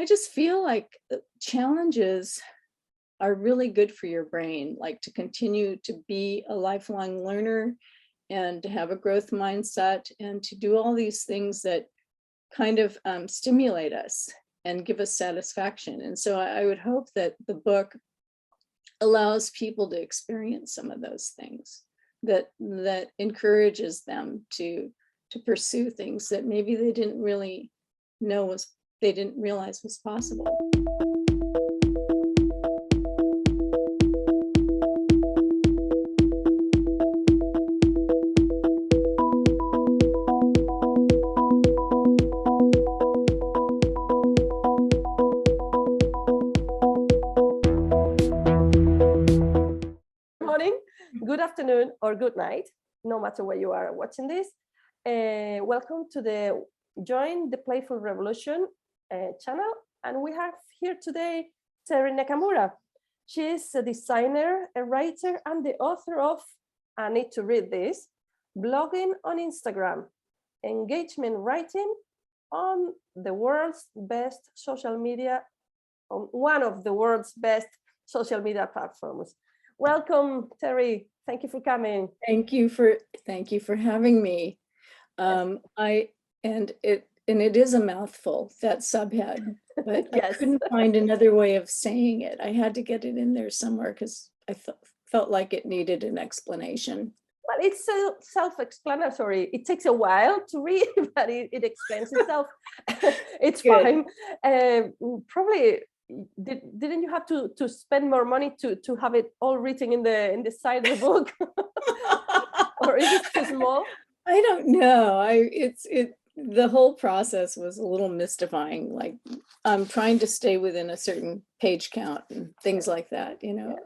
I just feel like challenges are really good for your brain, like to continue to be a lifelong learner and to have a growth mindset and to do all these things that kind of stimulate us and give us satisfaction. And so I would hope that the book allows people to experience some of those things, that encourages them to pursue things that maybe they didn't really they didn't realize was possible. Good afternoon or good night, no matter where you are watching this. Welcome to the Join the Playful Revolution channel. And we have here today Terri Nakamura. She is a designer, a writer, and the author of, I need to read this, blogging on Instagram, engagement writing on the world's best social media, on one of the world's best social media platforms. Welcome, Terri. Thank you for coming. Thank you for having me. It is a mouthful, that subhead, but Yes. I couldn't find another way of saying it. I had to get it in there somewhere because I felt like it needed an explanation. Well, it's so self-explanatory. It takes a while to read, but it explains itself. It's Good. Fine. Probably. Didn't you have to spend more money to have it all written in the side of the book? Or is it too small? I don't know. The whole process was a little mystifying. Like I'm trying to stay within a certain page count and things like that, you know.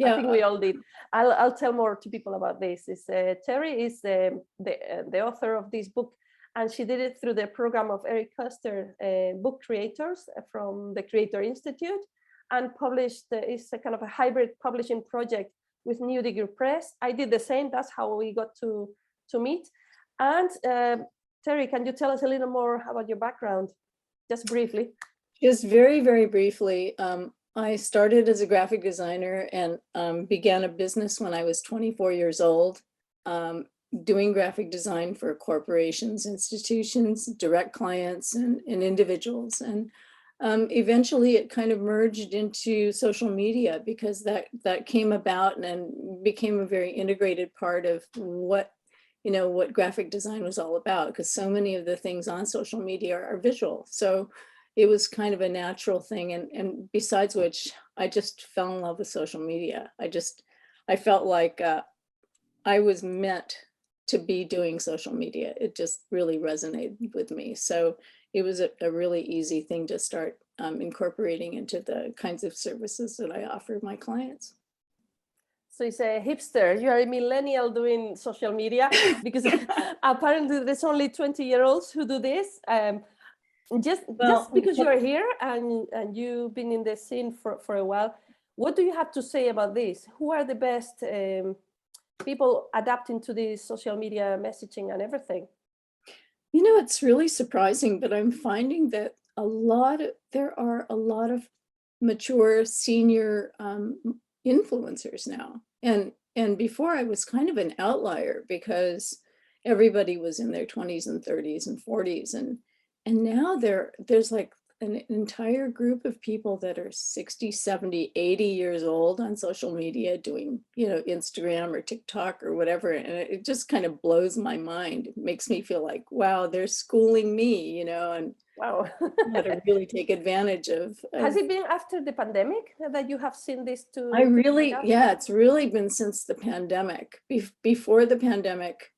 I think we all did. I'll tell more to people about this. Terri is the author of this book, and she did it through the program of Eric Custer, book creators from the Creator Institute, and published. It's a kind of a hybrid publishing project with New Degree Press. I did the same. That's how we got to meet. And Terri, can you tell us a little more about your background, just briefly? Just very, very briefly. I started as a graphic designer and began a business when I was 24 years old. Doing graphic design for corporations, institutions, direct clients, and individuals. And eventually it kind of merged into social media because that came about and became a very integrated part of what graphic design was all about, because so many of the things on social media are visual. So it was kind of a natural thing. And besides which, I just fell in love with social media. I felt like I was meant to be doing social media. It just really resonated with me. So it was a really easy thing to start incorporating into the kinds of services that I offer my clients. So it's a hipster. You are a millennial doing social media, because apparently there's only 20-year-olds who do this. Just because you are here and you've been in the scene for a while, what do you have to say about this? Who are the best people adapting to the social media messaging and everything? You know, it's really surprising, but I'm finding that there are a lot of mature senior influencers now. And before I was kind of an outlier because everybody was in their 20s and 30s and 40s. And now there's like an entire group of people that are 60, 70, 80 years old on social media doing, Instagram or TikTok or whatever. And it just kind of blows my mind. It makes me feel like, wow, they're schooling me, and wow, how to really take advantage of. Has it been after the pandemic that you have seen this too? It's really been since the pandemic. Before the pandemic,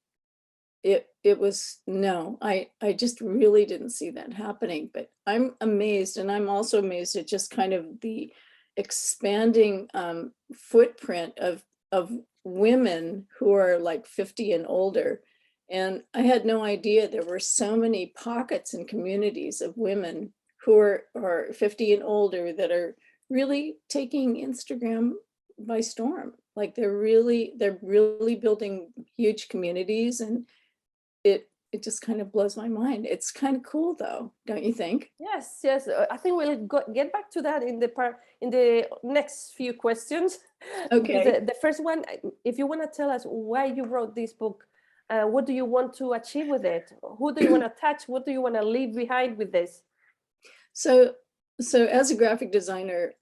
it was, no, I just really didn't see that happening. But I'm amazed, and I'm also amazed at just kind of the expanding footprint of women who are like 50 and older. And I had no idea there were so many pockets and communities of women who are 50 and older that are really taking Instagram by storm. Like they're really building huge communities, and it just kind of blows my mind. It's kind of cool though, don't you think? Yes, yes. I think we'll get back to that in the next few questions. Because Okay. the first one, if you want to tell us why you wrote this book, what do you want to achieve with it? Who do you want to touch? What do you want to leave behind with this? So as a graphic designer,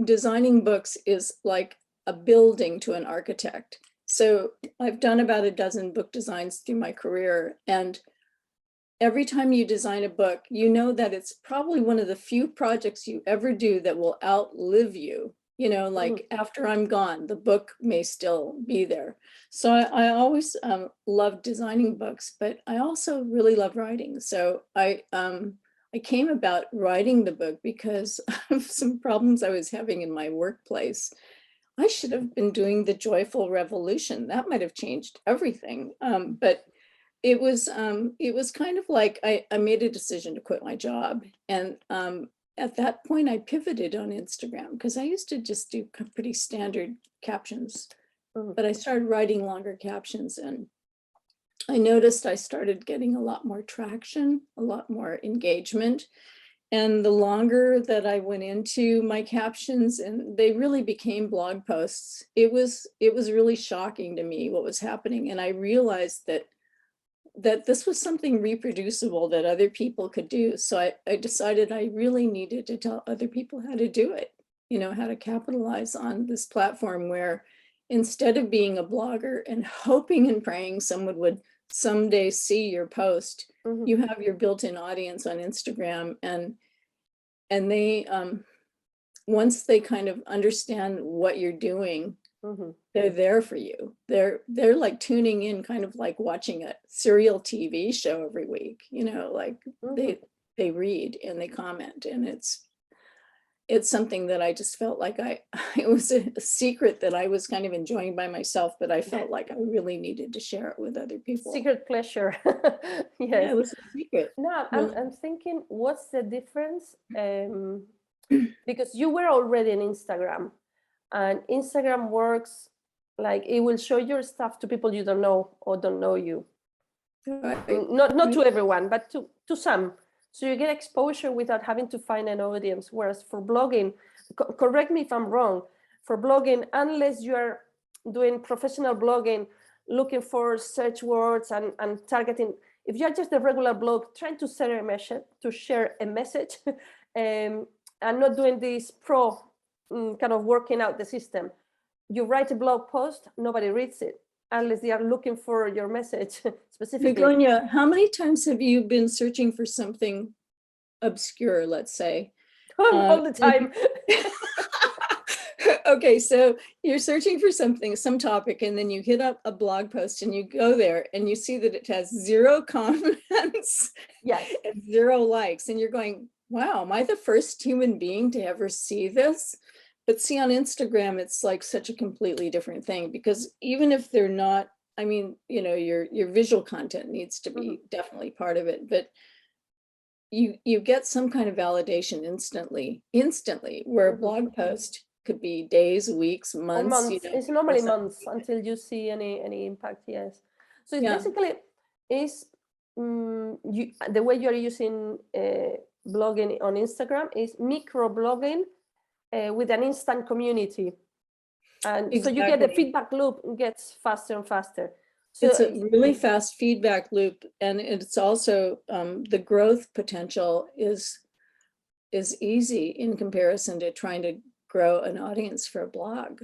designing books is like a building to an architect. So I've done about a dozen book designs through my career, and every time you design a book, you know that it's probably one of the few projects you ever do that will outlive you. You know, like after I'm gone, the book may still be there. So I always loved designing books, but I also really love writing. So I came about writing the book because of some problems I was having in my workplace. I should have been doing the joyful revolution. That might have changed everything. But it was kind of like I made a decision to quit my job. And at that point, I pivoted on Instagram because I used to just do pretty standard captions, but I started writing longer captions, and I noticed I started getting a lot more traction, a lot more engagement. And the longer that I went into my captions, and they really became blog posts, it was really shocking to me what was happening. And I realized that this was something reproducible that other people could do. So I decided I really needed to tell other people how to do it, you know, how to capitalize on this platform where instead of being a blogger and hoping and praying someone would someday see your post, you have your built-in audience on Instagram, and they once they kind of understand what you're doing, they're there for you. They're like tuning in, kind of like watching a serial TV show every week, you know, like they read and they comment, and it's something that I just felt like it was a secret that I was kind of enjoying by myself, but I felt like I really needed to share it with other people. Secret pleasure. Yes. Yeah, it was a secret. No, I'm thinking, what's the difference? Because you were already on Instagram, and Instagram works like it will show your stuff to people you don't know or don't know you. Right. Not to everyone, but to some. So you get exposure without having to find an audience. Whereas for blogging, correct me if I'm wrong, for blogging, unless you are doing professional blogging, looking for search words and targeting, if you're just a regular blog trying to share a message and not doing this kind of working out the system, you write a blog post, nobody reads it unless they are looking for your message specifically. Begonia, how many times have you been searching for something obscure, let's say? All the time. Okay, so you're searching for something, some topic, and then you hit up a blog post and you go there and you see that it has 0 comments, yes, and 0 likes, and you're going, wow, am I the first human being to ever see this? But see, on Instagram, it's like such a completely different thing, because even if they're not, I mean, you know, your visual content needs to be definitely part of it, but you get some kind of validation instantly, where a blog post could be days, weeks, months. You know, it's normally months until you see any impact. Yes, so it's basically the way you are using blogging on Instagram is micro blogging with an instant community, and so you get the feedback loop gets faster and faster. So it's a really fast feedback loop, and it's also the growth potential is easy in comparison to trying to grow an audience for a blog.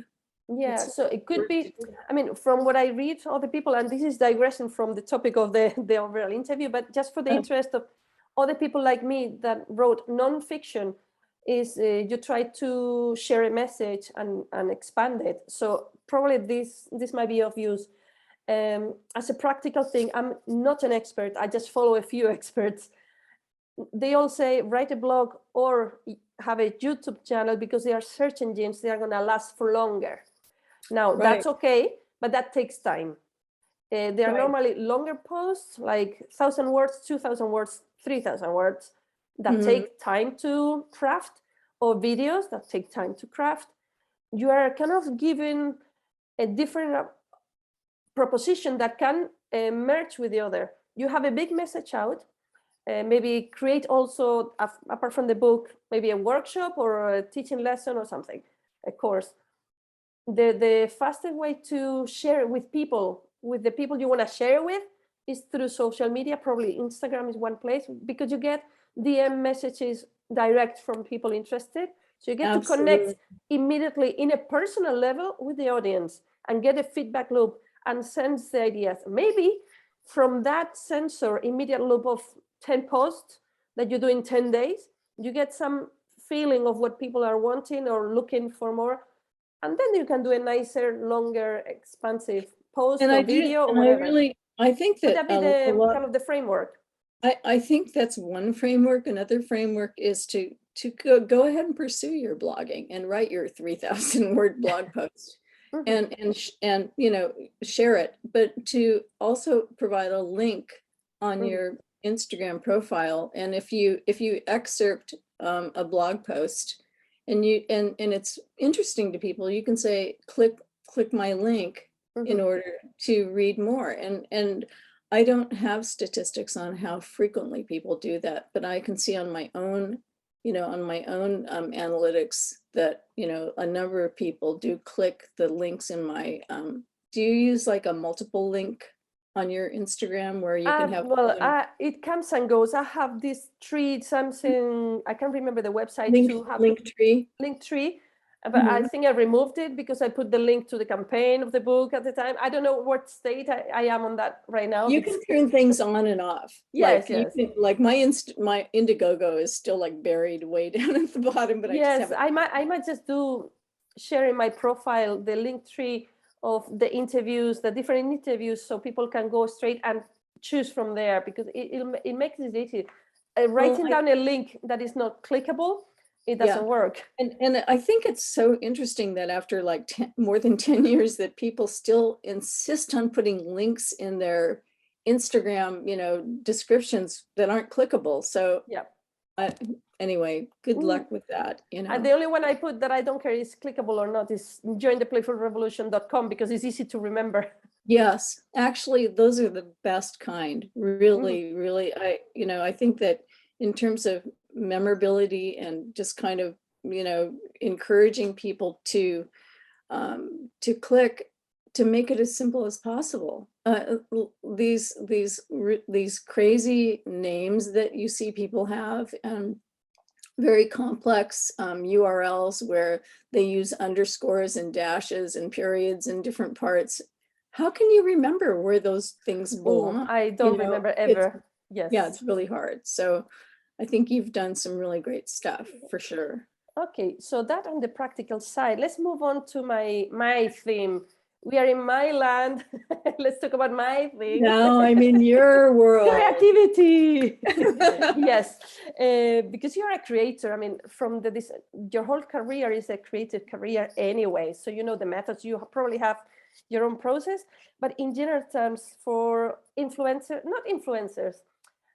Yeah, so it could be, I mean, from what I read, other people, and this is digressing from the topic of the overall interview, but just for the interest of other people like me that wrote nonfiction, is you try to share a message and expand it. So probably this might be of use. As a practical thing, I'm not an expert. I just follow a few experts. They all say write a blog or have a YouTube channel because they are search engines. They are going to last for longer. Now, that's okay, but that takes time. They are normally longer posts, like 1,000 words, 2,000 words, 3,000 words, that take time to craft, or videos that take time to craft. You are kind of given a different proposition that can merge with the other. you have a big message out, maybe create also, apart from the book, maybe a workshop or a teaching lesson or something, a course. The fastest way to share it with the people you want to share with, is through social media. Probably Instagram is one place, because you get DM messages direct from people interested. So you get to connect immediately in a personal level with the audience and get a feedback loop and sense the ideas. Maybe from that sensor immediate loop of 10 posts that you do in 10 days, you get some feeling of what people are wanting or looking for more. And then you can do a nicer, longer, expansive post or video or whatever. I think Would that that be the kind of the framework? I think that's one framework. Another framework is to go ahead and pursue your blogging and write your 3,000 word blog post and you know, share it, but to also provide a link on your Instagram profile. And if you excerpt a blog post and it's interesting to people, you can say, click my link in order to read more. And I don't have statistics on how frequently people do that, but I can see on my own, you know, on my own analytics that, you know, a number of people do click the links in my, do you use like a multiple link on your Instagram where you can have? It comes and goes. I have this tree, something, I can't remember the website to have. Linktree. But I think I removed it because I put the link to the campaign of the book at the time. I don't know what state I am on that right now. You can turn things on and off. Yes, like, yes. Like my Indiegogo is still like buried way down at the bottom, but yes, I might just do share in my profile the Linktree of the interviews, the different interviews, so people can go straight and choose from there, because it makes it easy. Writing down a link that is not clickable, it doesn't work. And I think it's so interesting that after like more than 10 years that people still insist on putting links in their Instagram, you know, descriptions that aren't clickable. So anyway, good luck with that, you know. And the only one I put that I don't care is clickable or not is jointheplayfulrevolution.com, because it's easy to remember. Yes, actually, those are the best kind. Really, really, I think that in terms of memorability and just kind of, you know, encouraging people to click, to make it as simple as possible. These crazy names that you see people have, and very complex URLs where they use underscores and dashes and periods in different parts. How can you remember where those things belong? I don't remember ever. Yes. Yeah, it's really hard. So I think you've done some really great stuff for sure. Okay, so that on the practical side. Let's move on to my theme. We are in my land. Let's talk about my thing. No, I'm in your world. Creativity. Yes, because you're a creator. I mean, from your whole career is a creative career anyway. So you know the methods. You probably have your own process. But in general terms, for not influencers,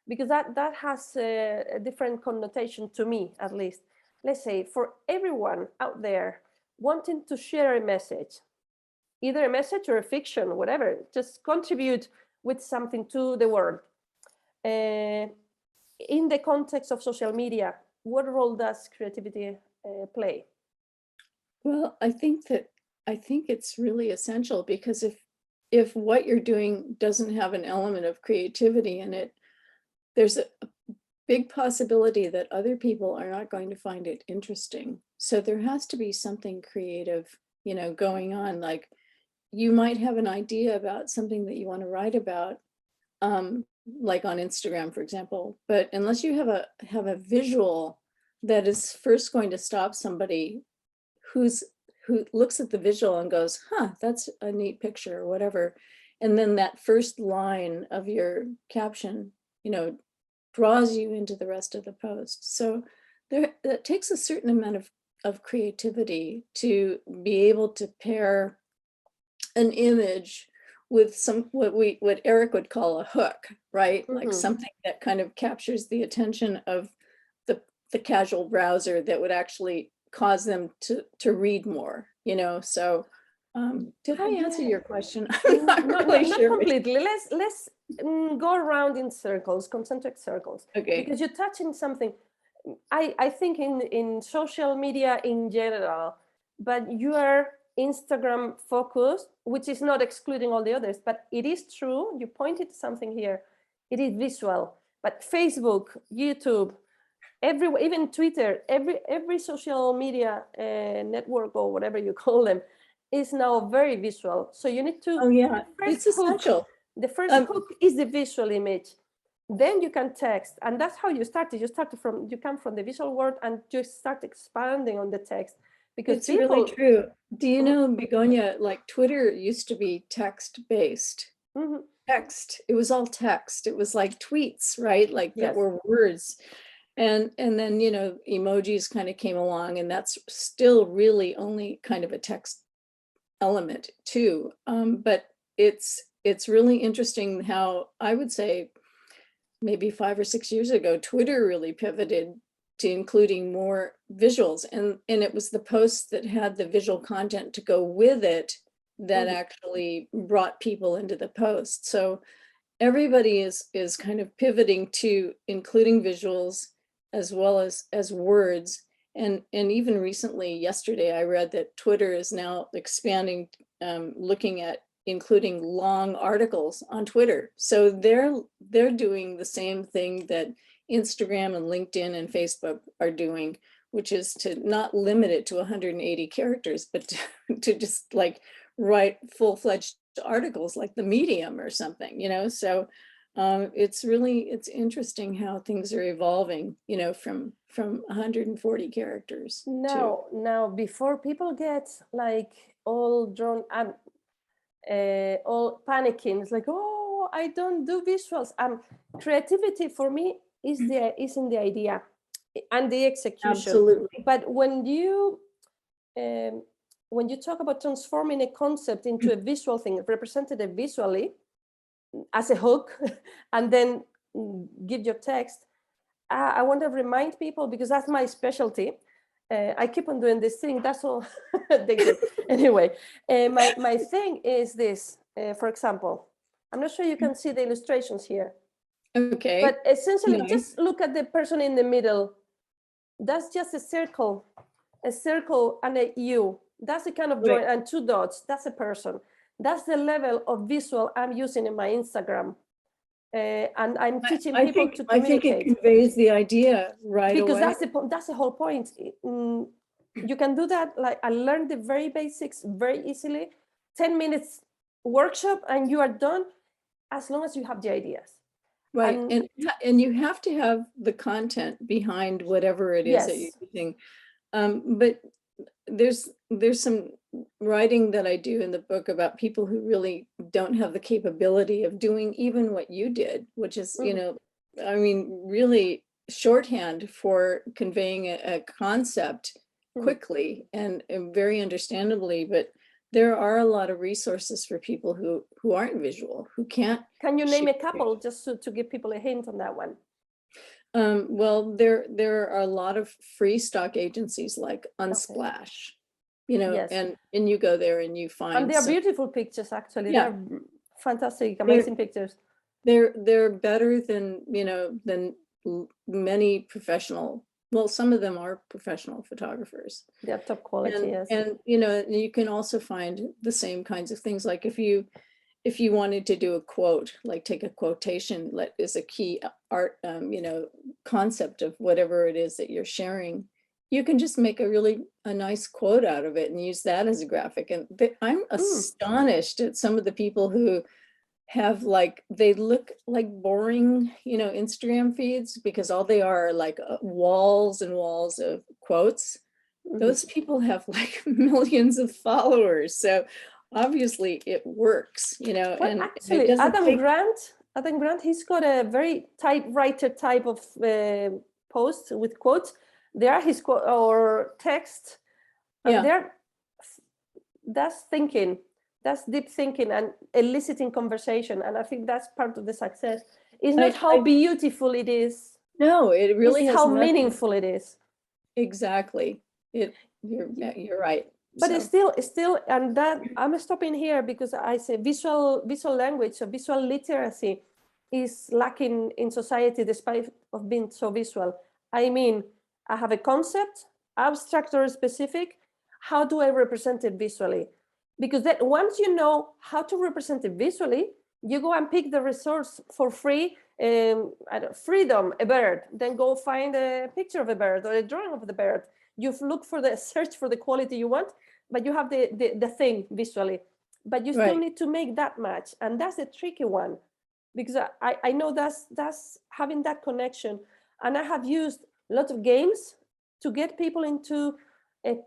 because that has a different connotation to me, at least. Let's say for everyone out there wanting to share a message, either a message or a fiction, whatever, just contribute with something to the world. In the context of social media, what role does creativity play? Well, I think it's really essential, because if what you're doing doesn't have an element of creativity in it, there's a big possibility that other people are not going to find it interesting. So there has to be something creative, you know, going on. Like, you might have an idea about something that you want to write about, like on Instagram, for example, but unless you have a visual that is first going to stop somebody who looks at the visual and goes, that's a neat picture or whatever, and then that first line of your caption, you know, draws you into the rest of the post. So that takes a certain amount of creativity to be able to pair an image with what Eric would call a hook, right? Like something that kind of captures the attention of the casual browser that would actually cause them to read more, you know. So Did I answer Yeah. your question? I'm not really Not sure. completely. Let's go around in circles, concentric circles, Okay. because you're touching something. I think in social media in general, but you are Instagram focused, which is not excluding all the others, but it is true. You pointed to something here. It is visual, but Facebook, YouTube, even Twitter, every social media network or whatever you call them is now very visual. So you need to Oh yeah, first it's hook. essential. The first hook is the visual image. Then you can text, and that's how you started. You come from the visual world and just start expanding on the text because It's really people. true. Do you know, Begonia, like Twitter used to be text-based. Mhm. Text. It was all text. It was like tweets, right? Like that Yes. were words. And then, you know, emojis kind of came along, and that's still really only kind of a text element too. But it's really interesting how I would say maybe 5 or 6 years ago, Twitter really pivoted to including more visuals. And it was the posts that had the visual content to go with it that actually brought people into the post. So everybody is kind of pivoting to including visuals as well as words. And even recently, yesterday, I read that Twitter is now expanding, looking at including long articles on Twitter. So they're doing the same thing that Instagram and LinkedIn and Facebook are doing, which is to not limit it to 180 characters, but to just like write full-fledged articles like the Medium or something, you know. So it's interesting how things are evolving, you know, from 140 characters to Now, before people get like all drawn and all panicking, it's like, oh, I don't do visuals. Creativity for me is in the idea and the execution. absolutely. But when you talk about transforming a concept into a visual thing, represented visually as a hook, and then give your text, I want to remind people, because that's my specialty. I keep on doing this thing. That's all. Thank you. Anyway, my thing is this. For example, I'm not sure you can see the illustrations here. Okay. But essentially, Nice. just look at the person in the middle. That's just a circle and a U. That's the kind of drawing, and two dots. That's a person. That's the level of visual I'm using in my Instagram. And I'm teaching people to communicate. I think it conveys the idea right because away. that's the whole point. You can do that. Like, I learned the very basics very easily. 10 minutes workshop and you are done, as long as you have the ideas. Right. And you have to have the content behind whatever it is that you're using. But there's some writing that I do in the book about people who really don't have the capability of doing even what you did, which is, you know, I mean, really shorthand for conveying a concept quickly and very understandably. But there are a lot of resources for people who aren't visual, who can't. Can you name a couple just to give people a hint on that one? Well, there are a lot of free stock agencies like Unsplash, you know, and you go there and you find. And they are beautiful pictures, actually. Yeah. They're fantastic, amazing pictures. They're better than, you know, than many professional. Well, some of them are professional photographers. They're top quality, yes. And you know, you can also find the same kinds of things. Like if you wanted to do a quote, like take a quotation that is a key art, you know, concept of whatever it is that you're sharing, you can just make a nice quote out of it and use that as a graphic. And I'm astonished at some of the people who have they look like boring, you know, Instagram feeds, because all they are like walls and walls of quotes. Those people have like millions of followers. So obviously it works, you know. Well, and actually, Adam Grant, he's got a very typewriter type of post with quotes. There are his quote or text, and that's thinking. That's deep thinking and eliciting conversation. And I think that's part of the success. It's not how beautiful it is. No, it really is has how meaningful it is. Exactly. You're right. But So, it's still, and that I'm stopping here because I say visual language, so visual literacy is lacking in society despite of being so visual. I mean, I have a concept, abstract or specific. How do I represent it visually? Because then once you know how to represent it visually, you go and pick the resource for free. Freedom, a bird. Then go find a picture of a bird or a drawing of the bird. You look for the search for the quality you want, but you have the thing visually, but you still right. need to make that match, and that's a tricky one, because I know that's having that connection. And I have used a lot of games to get people into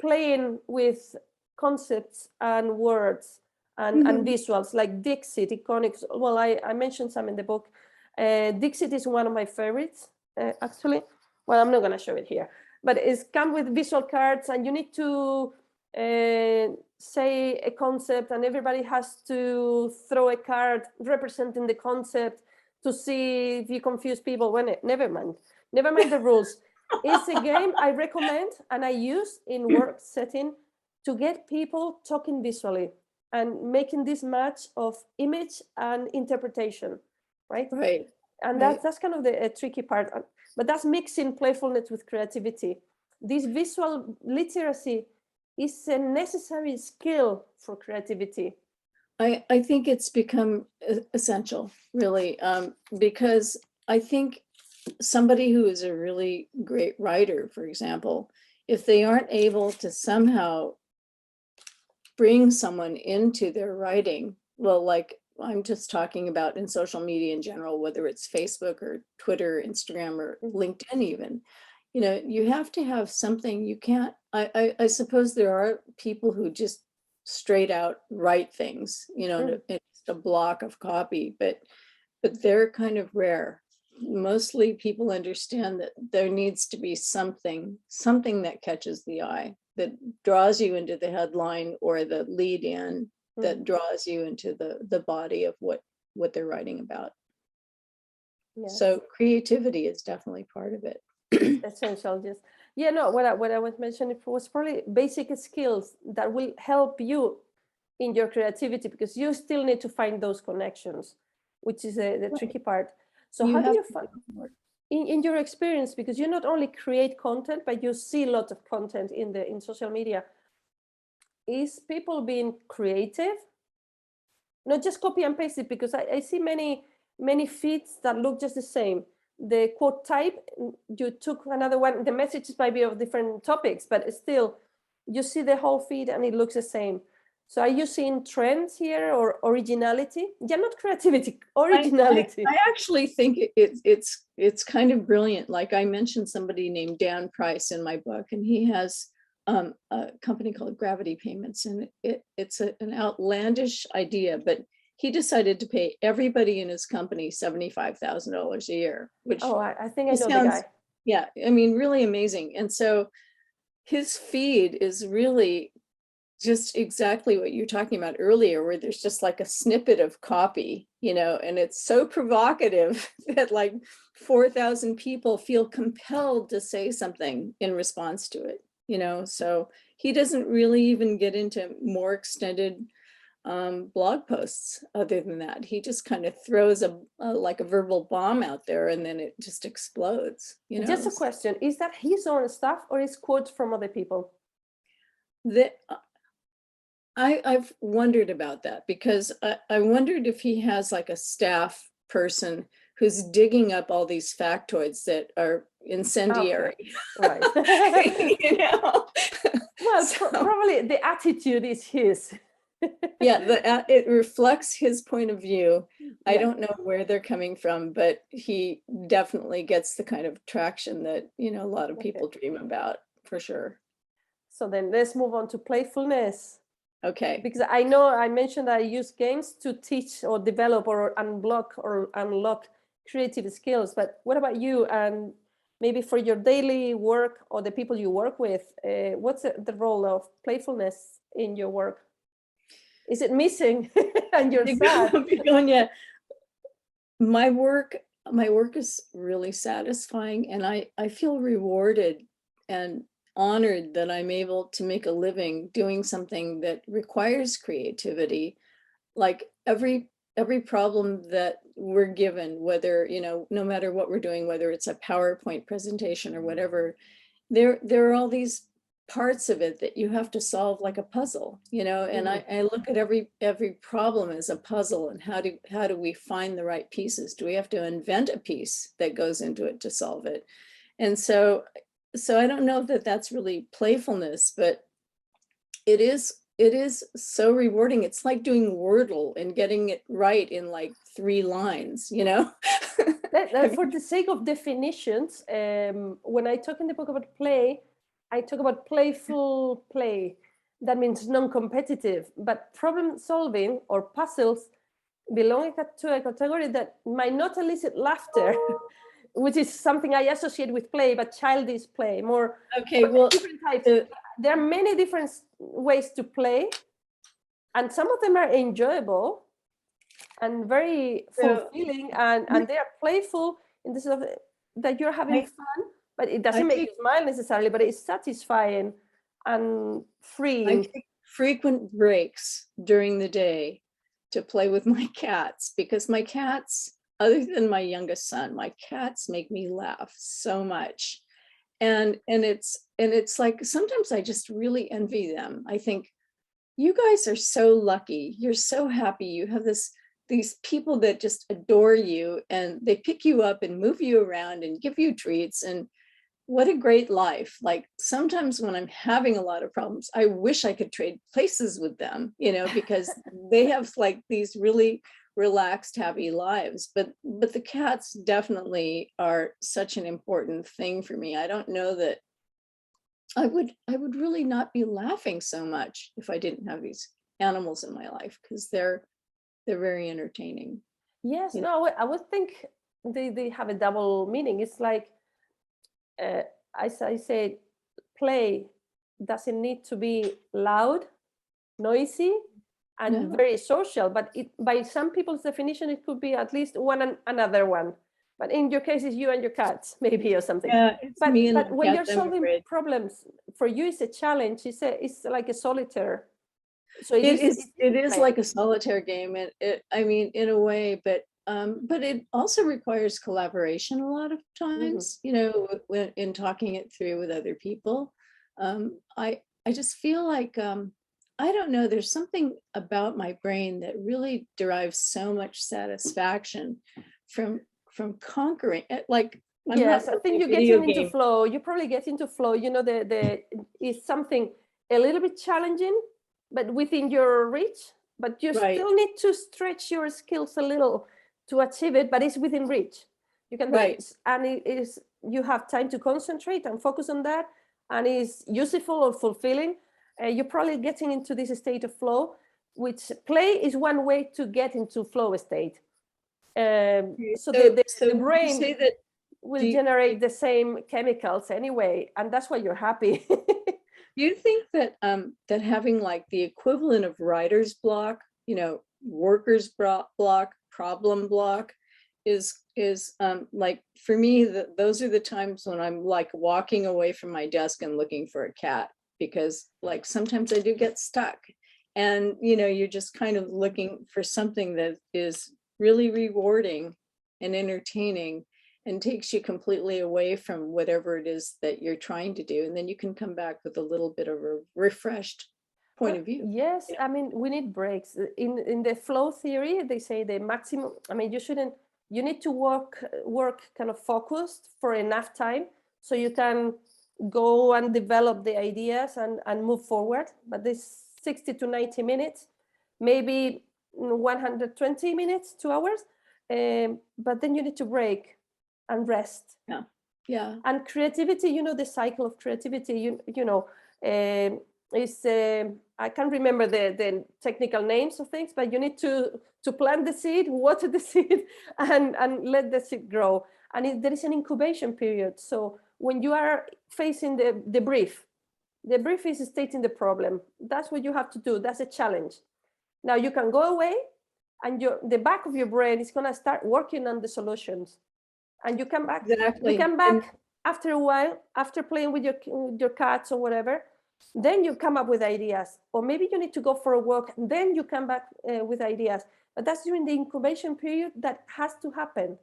playing with concepts and words and visuals, like Dixit, iconic. Well, I mentioned some in the book. Dixit is one of my favorites, actually. Well, I'm not going to show it here, but it's come with visual cards, and you need to say a concept, and everybody has to throw a card representing the concept to see if you confuse people. Never mind the rules. It's a game I recommend and I use in work setting to get people talking visually and making this match of image and interpretation, right? Right. And Right. that's kind of the tricky part. But that's mixing playfulness with creativity. This visual literacy is a necessary skill for creativity. I think it's become essential, really, because I think somebody who is a really great writer, for example, if they aren't able to somehow bring someone into their writing, well, like I'm just talking about in social media in general, whether it's Facebook or Twitter, Instagram, or LinkedIn even, you have to have something. You can't, I suppose there are people who just straight out write things, it's a block of copy, but they're kind of rare. Mostly people understand that there needs to be something that catches the eye, that draws you into the headline or the lead in, that draws you into the body of what they're writing about. Yes. So creativity is definitely part of it. Essential, yes. Yeah, no, what I was mentioning was probably basic skills that will help you in your creativity, because you still need to find those connections, which is the tricky part. So You how do have you find, in your experience, because you not only create content, but you see a lot of content in social media, is people being creative, not just copy and paste it? Because I see many feeds that look just the same. The quote type, you took another one, the messages might be of different topics, but still you see the whole feed and it looks the same. So are you seeing trends here, or originality? Yeah, not creativity, originality. I actually think it's kind of brilliant. Like I mentioned somebody named Dan Price in my book, and he has a company called Gravity Payments, and it's an outlandish idea, but he decided to pay everybody in his company $75,000 a year, which I think I know the sounds, guy. yeah, I mean, really amazing. And so his feed is really just exactly what you're talking about earlier, where there's just like a snippet of copy, and it's so provocative that like 4,000 people feel compelled to say something in response to it, so he doesn't really even get into more extended blog posts other than that. He just kind of throws like a verbal bomb out there, and then it just explodes, Just a question, is that his own stuff or is quotes from other people? that I've wondered about that, because I wondered if he has like a staff person who's digging up all these factoids that are incendiary. Okay. Right. Well, So, probably the attitude is his. yeah, it reflects his point of view. I Yeah. don't know where they're coming from, but he definitely gets the kind of traction that, a lot of people dream about, for sure. So then let's move on to playfulness. Okay. Because I know I mentioned I use games to teach or develop or unlock creative skills. But what about you? And maybe for your daily work or the people you work with, what's the role of playfulness in your work? Is it missing and you're sad? Begonia, my work is really satisfying, and I feel rewarded and honored that I'm able to make a living doing something that requires creativity. Like every problem that we're given, whether, you know, no matter what we're doing, whether it's a PowerPoint presentation or whatever, there are all these parts of it that you have to solve like a puzzle, you know, and I look at every problem as a puzzle, and how do we find the right pieces? Do we have to invent a piece that goes into it to solve it? And so I don't know that that's really playfulness, but it is so rewarding. It's like doing Wordle and getting it right in like 3 lines, you know? For the sake of definitions, when I talk in the book about play, I talk about playful play. That means non-competitive, but problem solving or puzzles belong to a category that might not elicit laughter, which is something I associate with play, but childish play, more Okay, well, different types. There are many different ways to play, and some of them are enjoyable and very fulfilling, and they are playful in the sense of that you're having fun, but it doesn't make you smile necessarily, but it's satisfying and freeing. I take frequent breaks during the day to play with my cats, because my cats, other than my youngest son, my cats make me laugh so much. And it's like sometimes I just really envy them. I think, you guys are so lucky. You're so happy. You have these people that just adore you, and they pick you up and move you around and give you treats, and what a great life. Like sometimes when I'm having a lot of problems, I wish I could trade places with them, you know, because they have like these really relaxed, happy lives. But the cats definitely are such an important thing for me. I don't know that I would really not be laughing so much if I didn't have these animals in my life, because they're very entertaining. Yes, You know? no, I would think they have a double meaning. It's like, as I said, play doesn't need to be loud, noisy, and No. very social, but by some people's definition, it could be at least one and another one. But in your case, it's you and your cats, maybe, or something. Yeah, it's But me and but my when you're cats, I'm solving afraid. problems, for you, it's a challenge. It's like a solitaire. So It it is is play. like a solitaire game, and I mean, in a way, but it also requires collaboration a lot of times, you know, when in talking it through with other people. I just feel like I don't know, there's something about my brain that really derives so much satisfaction from conquering it. Like I'm not Yes, I think really a you're video getting into game. flow. You probably get into flow. You know, the is something a little bit challenging, but within your reach. But you Right, still need to stretch your skills a little to achieve it. But it's within reach. You can do right. it, and it is. You have time to concentrate and focus on that, and is useful or fulfilling. You're probably getting into this state of flow, which play is one way to get into flow state. So So the would you brain say that will do you, generate the same chemicals anyway, and that's why you're happy. do you think that that having like the equivalent of writer's block, you know, worker's block, problem block, is like for me, those are the times when I'm like walking away from my desk and looking for a cat, because like sometimes I do get stuck, and you know, you're just kind of looking for something that is really rewarding and entertaining, and takes you completely away from whatever it is that you're trying to do. And then you can come back with a little bit of a refreshed point Well, of view. yes, Yeah. I mean, we need breaks. In the flow theory, they say the maximum, I mean, you need to work kind of focused for enough time so you can go and develop the ideas and move forward. But this 60 to 90 minutes, maybe 120 minutes, 2 hours. But then you need to break and rest. Yeah. Yeah. And creativity, you know, the cycle of creativity, you know, is I can't remember the technical names of things, but you need to plant the seed, water the seed, and let the seed grow. And there is an incubation period. So when you are facing the brief is stating the problem. That's what you have to do. That's a challenge. Now you can go away, and the back of your brain is going to start working on the solutions, and you come back. You Exactly. come And back after a while, after playing with your cats or whatever, then you come up with ideas. Or maybe you need to go for a walk, and then you come back with ideas. But that's during the incubation period that has to happen.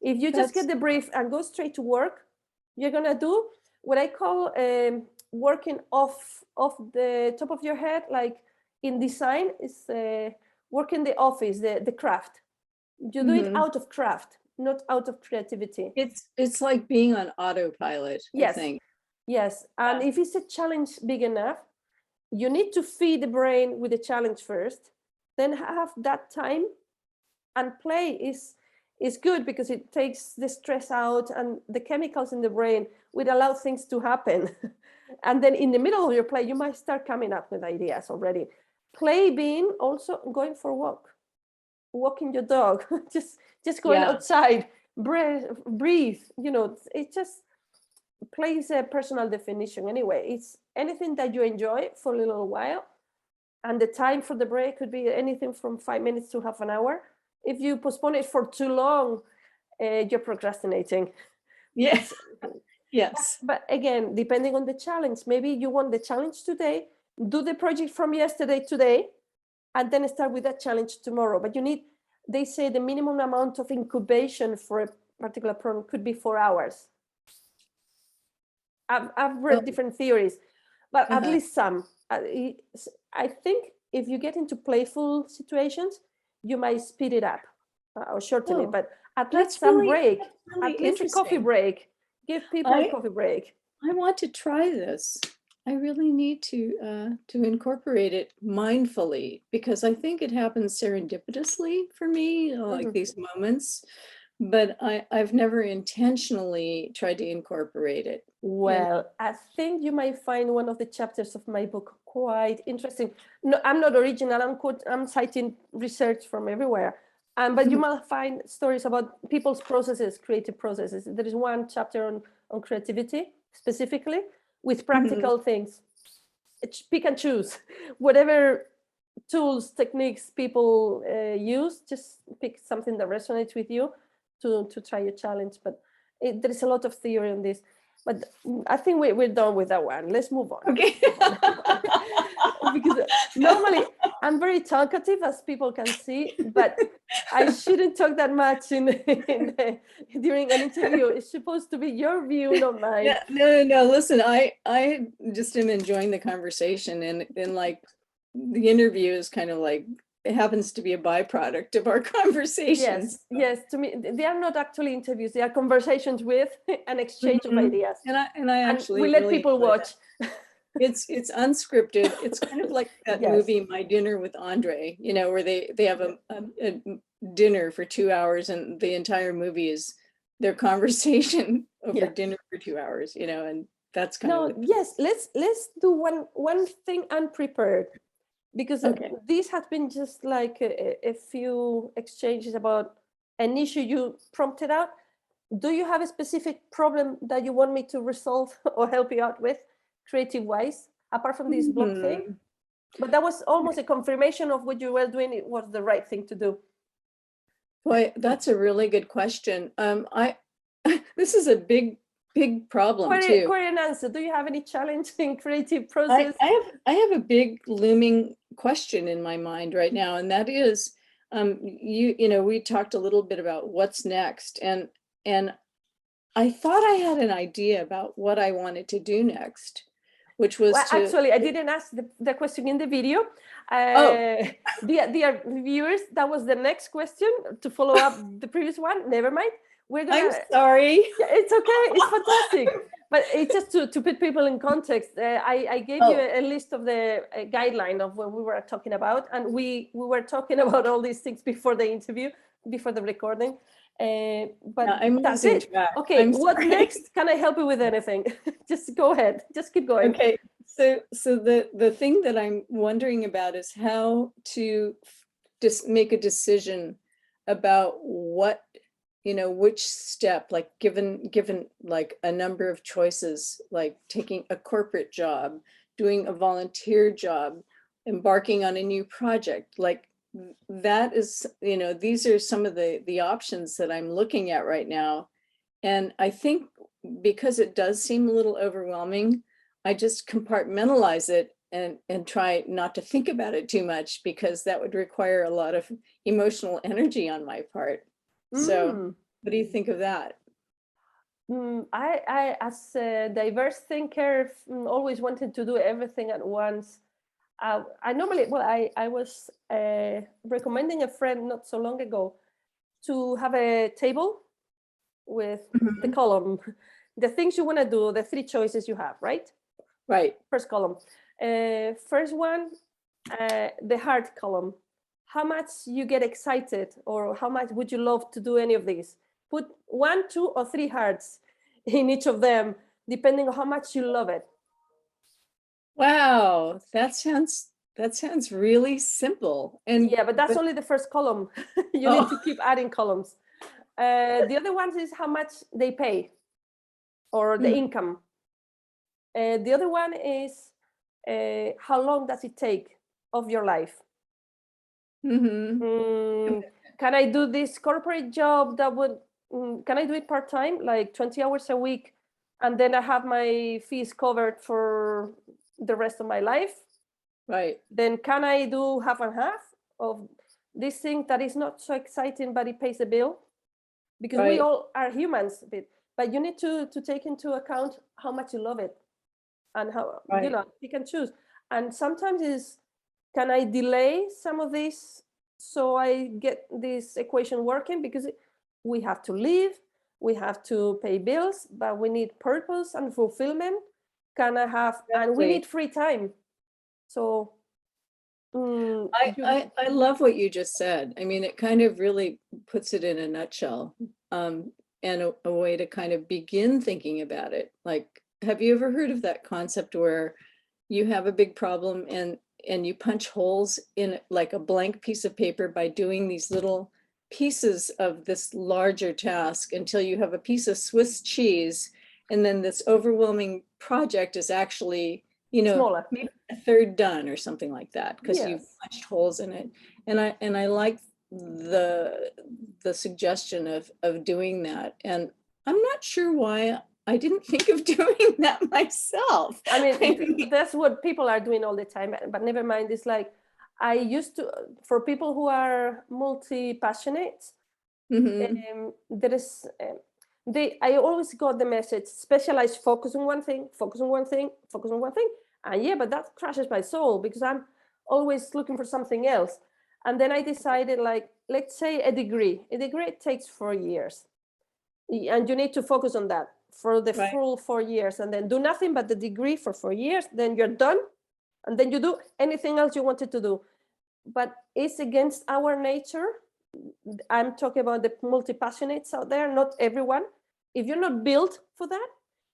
If you just get the brief and go straight to work, you're gonna do what I call working off the top of your head, like in design is working the office, the craft. You do it out of craft, not out of creativity. It's like being on autopilot, Yes. I think. Yes, and if it's a challenge big enough, you need to feed the brain with the challenge first, then have that time, and play is good because it takes the stress out, and the chemicals in the brain would allow things to happen. And then in the middle of your play, you might start coming up with ideas already. Play being also going for a walk, walking your dog, just going outside, breathe, you know, it just plays a personal definition anyway. It's anything that you enjoy for a little while, and the time for the break could be anything from 5 minutes to half an hour. If you postpone it for too long, you're procrastinating. Yes. Yes. But again, depending on the challenge, maybe you want the challenge today, do the project from yesterday today, and then start with that challenge tomorrow. But you need, they say the minimum amount of incubation for a particular problem could be 4 hours. I've read different theories, but at least some. I think if you get into playful situations, you might speed it up or shorten it, but at least some break, at least a coffee break. Give people a coffee break. I want to try this. I really need to incorporate it mindfully, because I think it happens serendipitously for me, like these moments, but I've never intentionally tried to incorporate it. Well, I think you might find one of the chapters of my book quite interesting. No, I'm not original. I'm citing research from everywhere. But you might find stories about people's processes, creative processes. There is one chapter on creativity specifically with practical things. Pick and choose. Whatever tools, techniques people use, just pick something that resonates with you to try your challenge. But there is a lot of theory on this. But I think we're done with that one. Let's move on. Okay. Because normally I'm very talkative, as people can see, but I shouldn't talk that much during an interview. It's supposed to be your view, not mine. No. Listen, I just am enjoying the conversation, and like the interview is kind of like, it happens to be a byproduct of our conversations. Yes. To me, they are not actually interviews; they are conversations with an exchange of ideas. And I actually we let people watch. It's unscripted. It's kind of like that movie, My Dinner with Andre, you know, where they have a dinner for 2 hours, and the entire movie is their conversation over dinner for 2 hours, you know, and that's kind of yes. Let's do one thing unprepared. Because this has been just like a few exchanges about an issue you prompted out. Do you have a specific problem that you want me to resolve or help you out with, creative wise, apart from this blog thing? But that was almost a confirmation of what you were doing. It was the right thing to do. Boy, that's a really good question. This is a big problem too. Query and answer. Do you have any challenging creative process? I have a big looming question in my mind right now, and that is, you know, we talked a little bit about what's next, and I thought I had an idea about what I wanted to do next, which was actually, I didn't ask the question in the video. Dear viewers, that was the next question to follow up the previous one. Never mind. I'm sorry. Yeah, it's okay. It's fantastic. But it's just to put people in context. I gave you a list of the guideline of what we were talking about, and we were talking about all these things before the interview, before the recording. But that's it. Okay, what next? Can I help you with anything? Just go ahead. Just keep going. Okay. So the thing that I'm wondering about is how to just make a decision about what, you know, which step, like given like a number of choices, like taking a corporate job, doing a volunteer job, embarking on a new project, like that is, you know, these are some of the options that I'm looking at right now. And I think because it does seem a little overwhelming, I just compartmentalize it and try not to think about it too much, because that would require a lot of emotional energy on my part. So Mm. what do you think of that? I, as a diverse thinker, always wanted to do everything at once. I normally, well, I was recommending a friend not so long ago to have a table with the Mhm. column, the things you want to do, the three choices you have, right? Right. First column. First one, the heart column. How much you get excited, or how much would you love to do any of these? Put 1, 2, or 3 hearts in each of them, depending on how much you love it. Wow, that sounds really simple. And Yeah, but that's only the first column. You need to keep adding columns. The other ones is how much they pay, or the income. The other one is how long does it take of your life? Mm-hmm. Can I do this corporate job that would, can I do it part-time, like 20 hours a week, and then I have my fees covered for the rest of my life? Right. Then can I do half and half of this thing that is not so exciting, but it pays the bill? Because we Right. all are humans, but you need to take into account how much you love it, and how, Right. you can choose. And sometimes is, can I delay some of this so I get this equation working? Because we have to live, we have to pay bills, but we need purpose and fulfillment. Can I have, and we Exactly. need free time. So I love what you just said. I mean, it kind of really puts it in a nutshell, and a way to kind of begin thinking about it. Like, have you ever heard of that concept where you have a big problem and you punch holes in like a blank piece of paper by doing these little pieces of this larger task until you have a piece of Swiss cheese, and then this overwhelming project is actually, smaller. maybe a third done or something like that, because you've Yes. punched holes in it. And I like the suggestion of doing that. And I'm not sure why I didn't think of doing that myself. I I mean, mean, that's what people are doing all the time, but never mind. It's like, I used to, for people who are multi-passionate, mhm, there is, I always got the message, specialize, focus on one thing, focus on one thing, focus on one thing. And yeah, but that crashes my soul, because I'm always looking for something else. And then I decided, like, let's say a degree takes 4 years, and you need to focus on that for the right, full 4 years, and then do nothing but the degree for 4 years, then you're done, and then you do anything else you wanted to do. But it's against our nature. I'm talking about the multi-passionates out there, not everyone. If you're not built for that,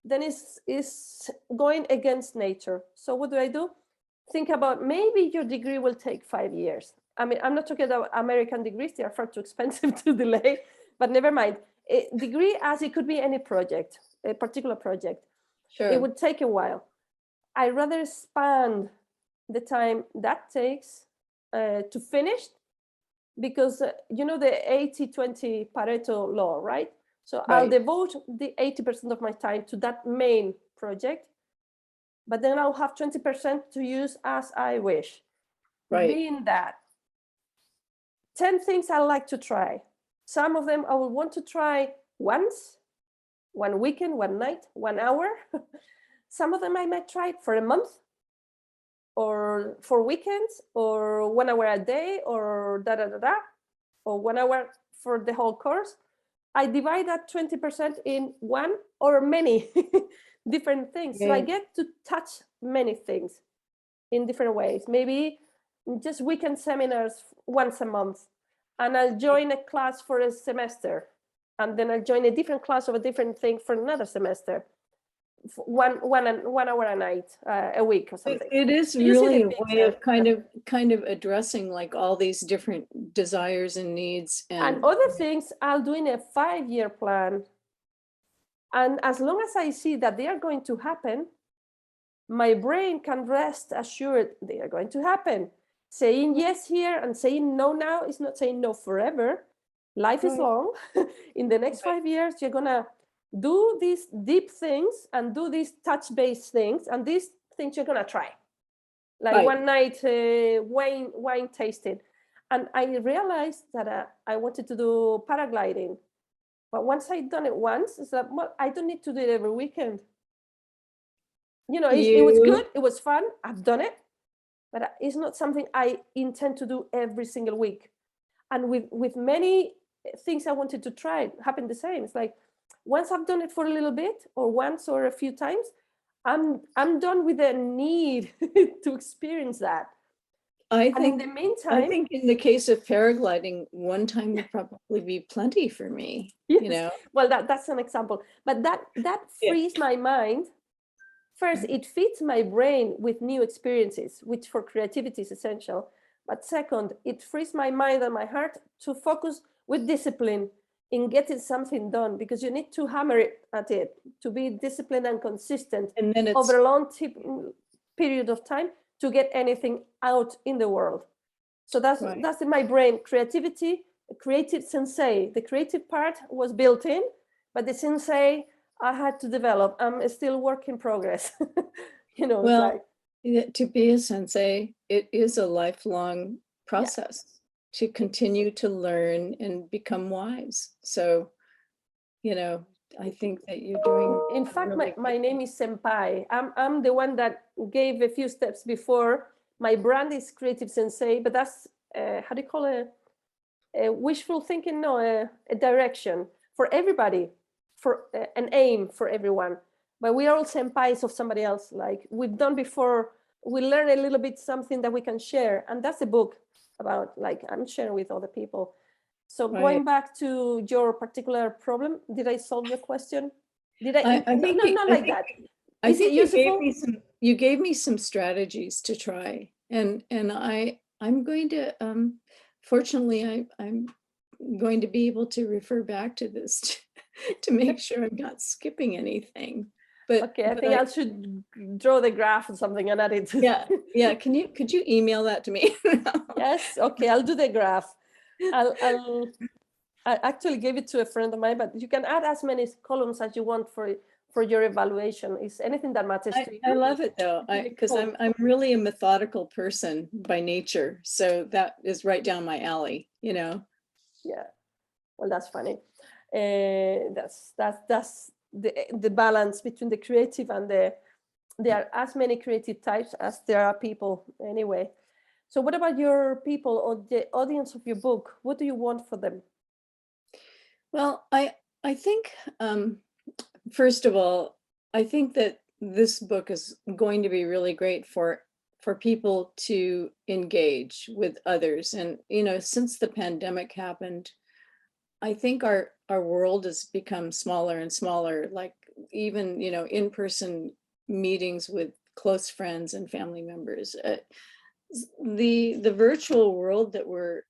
then it's going against nature. So what do? Think about, maybe your degree will take 5 years. I mean, I'm not talking about American degrees, they are far too expensive to delay, but never mind. A degree, as it could be any project, a particular project, it sure, would take a while. I rather span the time that takes to finish, because you know the 80-20 Pareto law, right? So I'll right, devote the 80% of my time to that main project, but then I'll have 20% to use as I wish. right, Being that, 10 things I like to try. Some of them I will want to try once, one weekend, one night, 1 hour. Some of them I might try it for a month, or for weekends, or 1 hour a day, or da da da da, or 1 hour for the whole course. I divide that 20% in one or many different things. So I yeah, get to touch many things in different ways. Maybe just weekend seminars once a month, and I'll join a class for a semester, and then I'll join a different class of a different thing for another semester. 1 hour a night, a week or something. it is You see the really a way picture. of kind of addressing like all these different desires and needs. And And other things I'll do in a 5-year plan. And as long as I see that they are going to happen, my brain can rest assured they are going to happen. Saying yes here and saying no now is not saying no forever. Life is right, long. In the next right, 5 years, you're gonna do these deep things and do these touch-based things, and these things you're gonna try. Like Right. one night, wine tasting, and I realized that I wanted to do paragliding, but once I'd done it once, it's like, well, I don't need to do it every weekend. You know, it was You, good, it was fun, I've done it, but it's not something I intend to do every single week. And with many things I wanted to try, it happened the same. It's like once I've done it for a little bit, or once or a few times, I'm done with the need to experience that. I And in the think, meantime, in the case of paragliding, one time would probably be plenty for me, you yes, know? well, that's an example. But that Yeah. frees my mind. First, it feeds my brain with new experiences, which for creativity is essential. But second, it frees my mind and my heart to focus with discipline in getting something done, because you need to hammer it at it to be disciplined and consistent And then it's, over a long period of time to get anything out in the world. So right. that's in my brain. Creativity, creative sensei. The creative part was built in, but the sensei I had to develop. I'm still work in progress. You know, it's like, Well, to be a sensei, it is a lifelong yeah. process to continue to learn and become wise. So, you know, I think that you're doing In a fact, really my good name is Senpai. I'm the one that gave a few steps before. My brand is Creative Sensei, but that's how do you call it? Wishful thinking? No, a direction for everybody, for an aim for everyone. But we are all senpais of somebody else. Like we've done before, we learn a little bit something that we can share, and that's a book about. Like I'm sharing with other people. So right. going back to your particular problem, did I solve your question? Did I? I No, think no, not like that. I Is it think useful? you gave me some strategies to try, and I'm going to fortunately I'm going to be able to refer back to this to make sure I'm not skipping anything. Okay, I But think I should draw the graph or something and add it to. yeah, could you email that to me? Yes, okay, I'll do the graph. I actually gave it to a friend of mine, but you can add as many columns as you want for your evaluation. Is anything that matters to I you? love it though, because I'm really a methodical person by nature, so that is right down my alley, you know. Yeah, well, that's funny. That's the balance between the creative and there are as many creative types as there are people anyway. So what about your people or the audience of your book? What do you want for them? Well, I think first of all, I think that this book is going to be really great for people to engage with others. And you know, since the pandemic happened, I think our world has become smaller and smaller. Like even you know, in-person meetings with close friends and family members. The virtual world that we're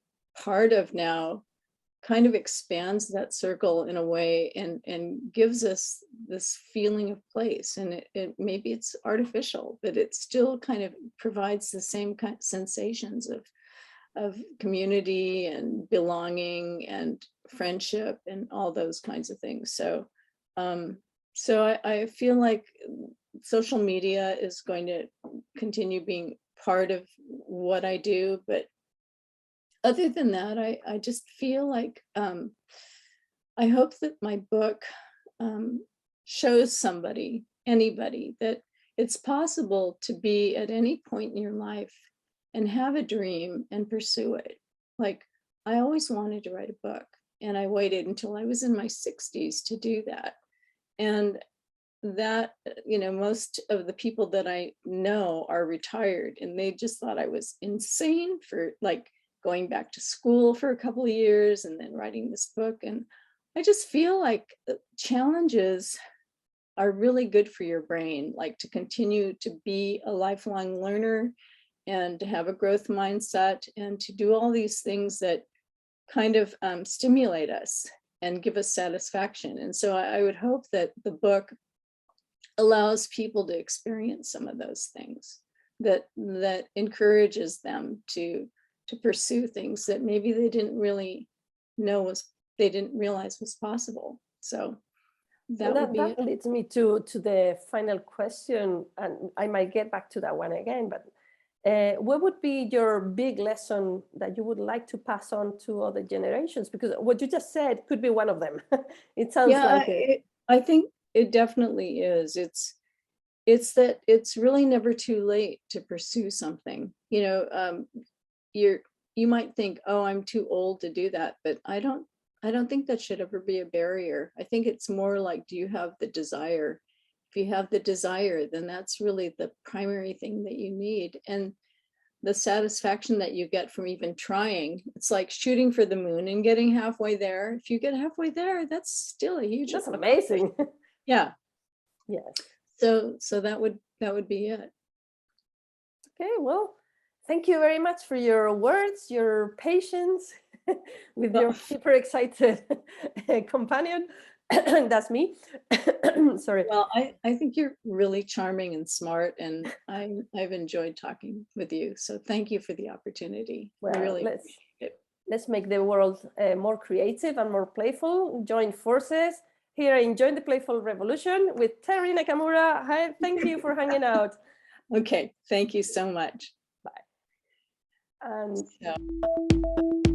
part of now kind of expands that circle in a way and gives us this feeling of place, and it maybe it's artificial, but it still kind of provides the same kind of sensations of community and belonging and friendship and all those kinds of things. So I feel like social media is going to continue being part of what I do, but other than that, I just feel like I hope that my book shows somebody, anybody, that it's possible to be at any point in your life and have a dream and pursue it. Like I always wanted to write a book, and I waited until I was in my 60s to do that. And that, you know, most of the people that I know are retired, and they just thought I was insane for like going back to school for a couple of years and then writing this book. And I just feel like challenges are really good for your brain, like to continue to be a lifelong learner and to have a growth mindset and to do all these things that kind of stimulate us and give us satisfaction. And so I would hope that the book allows people to experience some of those things, that encourages them to pursue things that maybe they didn't really know was they didn't realize was possible. So that would be that it. leads me to the final question, and I might get back to that one again, but what would be your big lesson that you would like to pass on to other generations? Because what you just said could be one of them. It sounds Yeah, like it. I think it definitely is. It's that it's really never too late to pursue something. You know, you might think, oh, I'm too old to do that, but I don't think that should ever be a barrier. I think it's more like, do you have the desire? If you have the desire, then that's really the primary thing that you need. And the satisfaction that you get from even trying, it's like shooting for the moon and getting halfway there. If you get halfway there, that's still a huge That's amazing. yeah. Yes. So that would be it. Okay, well, thank you very much for your words, your patience with your super excited companion. That's me. Sorry. Well, I think you're really charming and smart, and I've enjoyed talking with you. So thank you for the opportunity. I Well, really appreciate it. let's make the world more creative and more playful. Join forces here in Join the Playful Revolution with Terri Nakamura. Hi, thank you for hanging out. Okay, thank you so much. Bye. And So.